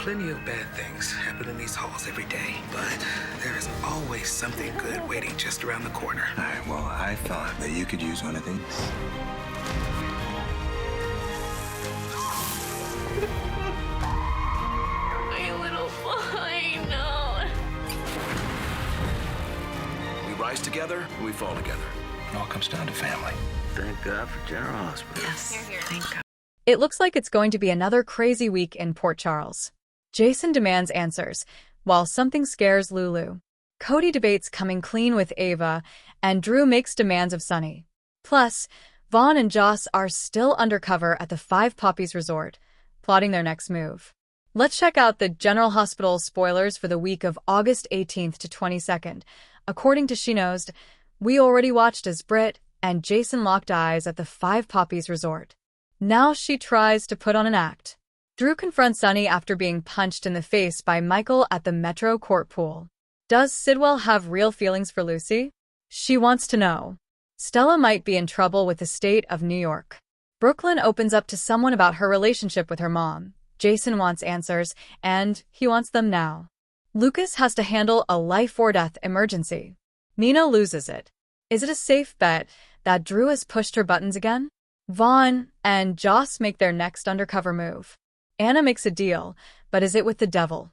Plenty of bad things happen in these halls every day, but there is always something good waiting just around the corner. All right, well, I thought that you could use one of these. My little boy, no. We rise together, we fall together. It all comes down to family. Thank God for General Hospital. Yes, here. Thank God. It looks like it's going to be another crazy week in Port Charles. Jason demands answers, while something scares Lulu. Cody debates coming clean with Ava, and Drew makes demands of Sonny. Plus, Vaughn and Joss are still undercover at the Five Poppies Resort, plotting their next move. Let's check out the General Hospital spoilers for the week of August 18th to 22nd. According to She Knows, we already watched as Britt and Jason locked eyes at the Five Poppies Resort. Now she tries to put on an act. Drew confronts Sonny after being punched in the face by Michael at the Metro Court pool. Does Sidwell have real feelings for Lucy? She wants to know. Stella might be in trouble with the state of New York. Brooklyn opens up to someone about her relationship with her mom. Jason wants answers, and he wants them now. Lucas has to handle a life-or-death emergency. Nina loses it. Is it a safe bet that Drew has pushed her buttons again? Vaughn and Joss make their next undercover move. Anna makes a deal, but is it with the devil?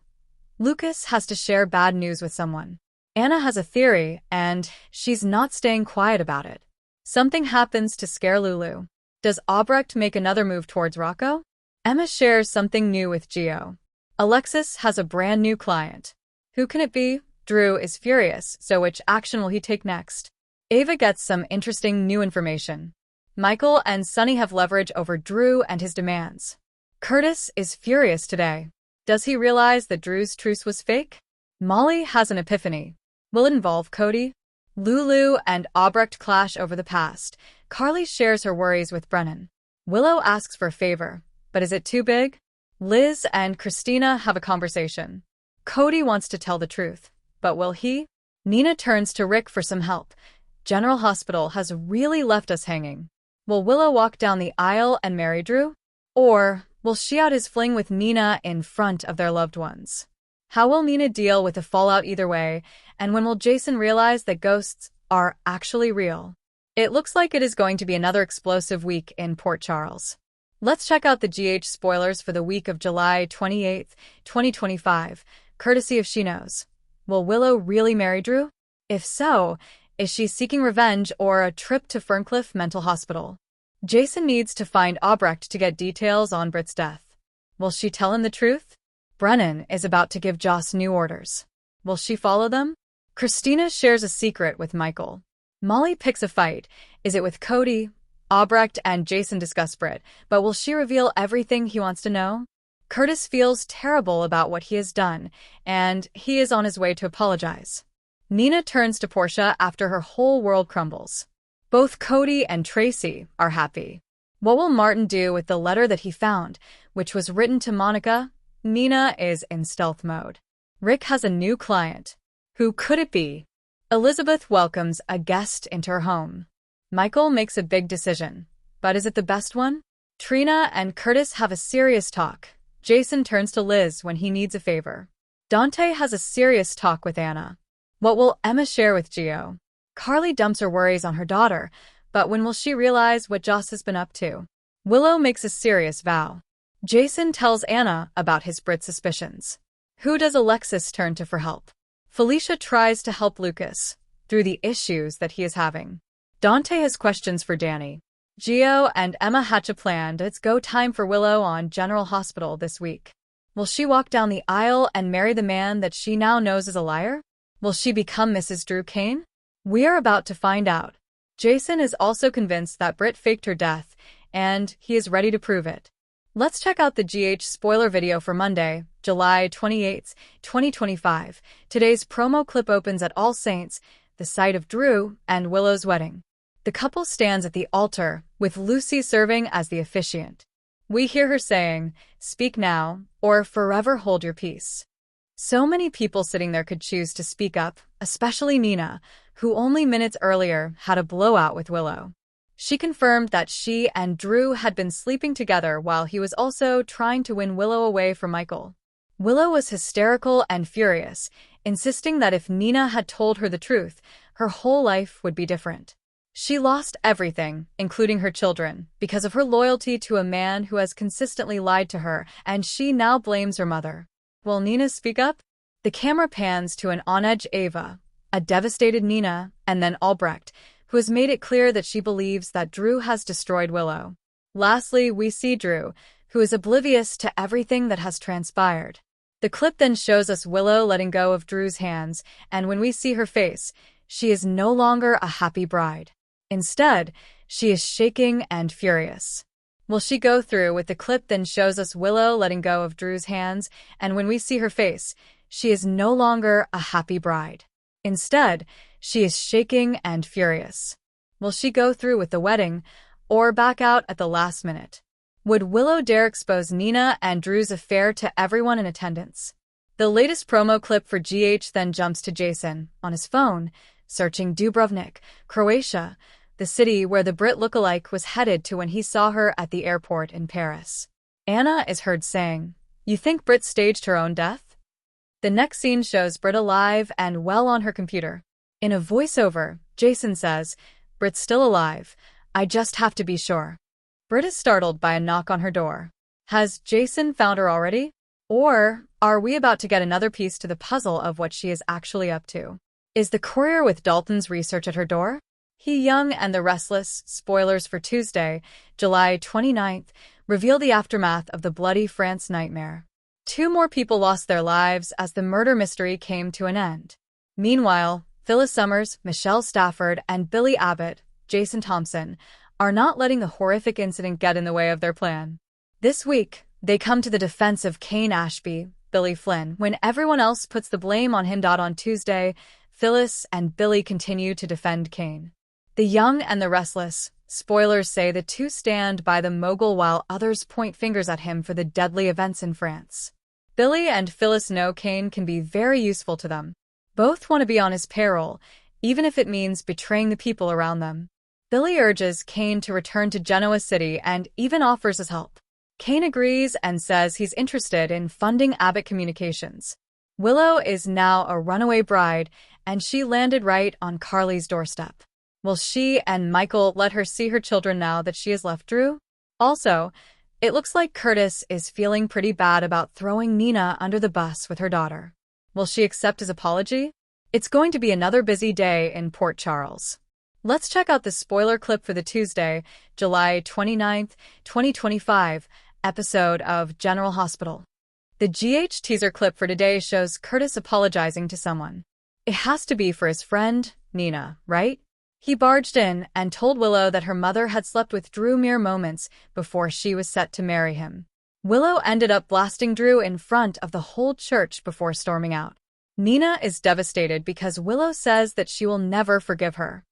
Lucas has to share bad news with someone. Anna has a theory, and she's not staying quiet about it. Something happens to scare Lulu. Does Albrecht make another move towards Rocco? Emma shares something new with Gio. Alexis has a brand new client. Who can it be? Drew is furious, so which action will he take next? Ava gets some interesting new information. Michael and Sonny have leverage over Drew and his demands. Curtis is furious today. Does he realize that Drew's truce was fake? Molly has an epiphany. Will it involve Cody? Lulu and Albrecht clash over the past. Carly shares her worries with Brennan. Willow asks for a favor, but is it too big? Liz and Christina have a conversation. Cody wants to tell the truth, but will he? Nina turns to Rick for some help. General Hospital has really left us hanging. Will Willow walk down the aisle and marry Drew? Or will she out his fling with Nina in front of their loved ones? How will Nina deal with the fallout either way, and when will Jason realize that ghosts are actually real? It looks like it is going to be another explosive week in Port Charles. Let's check out the GH spoilers for the week of July 28th, 2025, courtesy of She Knows. Will Willow really marry Drew? If so, is she seeking revenge or a trip to Ferncliff Mental Hospital? Jason needs to find Albrecht to get details on Britt's death. Will she tell him the truth? Brennan is about to give Joss new orders. Will she follow them? Christina shares a secret with Michael. Molly picks a fight. Is it with Cody? Albrecht and Jason discuss Britt, but will she reveal everything he wants to know? Curtis feels terrible about what he has done, and he is on his way to apologize. Nina turns to Portia after her whole world crumbles. Both Cody and Tracy are happy. What will Martin do with the letter that he found, which was written to Monica? Nina is in stealth mode. Rick has a new client. Who could it be? Elizabeth welcomes a guest into her home. Michael makes a big decision, but is it the best one? Trina and Curtis have a serious talk. Jason turns to Liz when he needs a favor. Dante has a serious talk with Anna. What will Emma share with Gio? Carly dumps her worries on her daughter, but when will she realize what Joss has been up to? Willow makes a serious vow. Jason tells Anna about his Brit suspicions. Who does Alexis turn to for help? Felicia tries to help Lucas through the issues that he is having. Dante has questions for Danny. Gio and Emma hatch a plan. It's go time for Willow on General Hospital this week. Will she walk down the aisle and marry the man that she now knows is a liar? Will she become Mrs. Drew Kane? We are about to find out. Jason is also convinced that Britt faked her death, and he is ready to prove it. Let's check out the GH spoiler video for Monday, July 28, 2025. Today's promo clip opens at All Saints, the site of Drew and Willow's wedding. The couple stands at the altar, with Lucy serving as the officiant. We hear her saying, "Speak now, or forever hold your peace." So many people sitting there could choose to speak up, especially Nina, who only minutes earlier had a blowout with Willow. She confirmed that she and Drew had been sleeping together while he was also trying to win Willow away from Michael. Willow was hysterical and furious, insisting that if Nina had told her the truth, her whole life would be different. She lost everything, including her children, because of her loyalty to a man who has consistently lied to her, and she now blames her mother. Will Nina speak up? The camera pans to an on-edge Ava, a devastated Nina, and then Albrecht, who has made it clear that she believes that Drew has destroyed Willow. Lastly, we see Drew, who is oblivious to everything that has transpired. The clip then shows us Willow letting go of Drew's hands, and when we see her face, she is no longer a happy bride. Instead, she is shaking and furious. Will she go through with the clip then shows us Willow letting go of Drew's hands, and when we see her face, she is no longer a happy bride. Instead, she is shaking and furious. Will she go through with the wedding, or back out at the last minute? Would Willow dare expose Nina and Drew's affair to everyone in attendance? The latest promo clip for GH then jumps to Jason, on his phone, searching Dubrovnik, Croatia, the city where the Britt lookalike was headed to when he saw her at the airport in Paris. Anna is heard saying, "You think Britt staged her own death?" The next scene shows Britt alive and well on her computer. In a voiceover, Jason says, "Britt's still alive. I just have to be sure." Britt is startled by a knock on her door. Has Jason found her already? Or are we about to get another piece to the puzzle of what she is actually up to? Is the courier with Dalton's research at her door? He Young and the Restless, spoilers for Tuesday, July 29th, reveal the aftermath of the bloody France nightmare. 2 more people lost their lives as the murder mystery came to an end. Meanwhile, Phyllis Summers, Michelle Stafford, and Billy Abbott, Jason Thompson, are not letting the horrific incident get in the way of their plan. This week, they come to the defense of Kane Ashby, Billy Flynn, when everyone else puts the blame on him. On Tuesday, Phyllis and Billy continue to defend Kane. The Young and the Restless, spoilers say the two stand by the mogul while others point fingers at him for the deadly events in France. Billy and Phyllis know Kane can be very useful to them. Both want to be on his payroll, even if it means betraying the people around them. Billy urges Kane to return to Genoa City and even offers his help. Kane agrees and says he's interested in funding Abbott Communications. Willow is now a runaway bride, and she landed right on Carly's doorstep. Will she and Michael let her see her children now that she has left Drew? Also, it looks like Curtis is feeling pretty bad about throwing Nina under the bus with her daughter. Will she accept his apology? It's going to be another busy day in Port Charles. Let's check out the spoiler clip for the Tuesday, July 29th, 2025, episode of General Hospital. The GH teaser clip for today shows Curtis apologizing to someone. It has to be for his friend, Nina, right? He barged in and told Willow that her mother had slept with Drew mere moments before she was set to marry him. Willow ended up blasting Drew in front of the whole church before storming out. Nina is devastated because Willow says that she will never forgive her.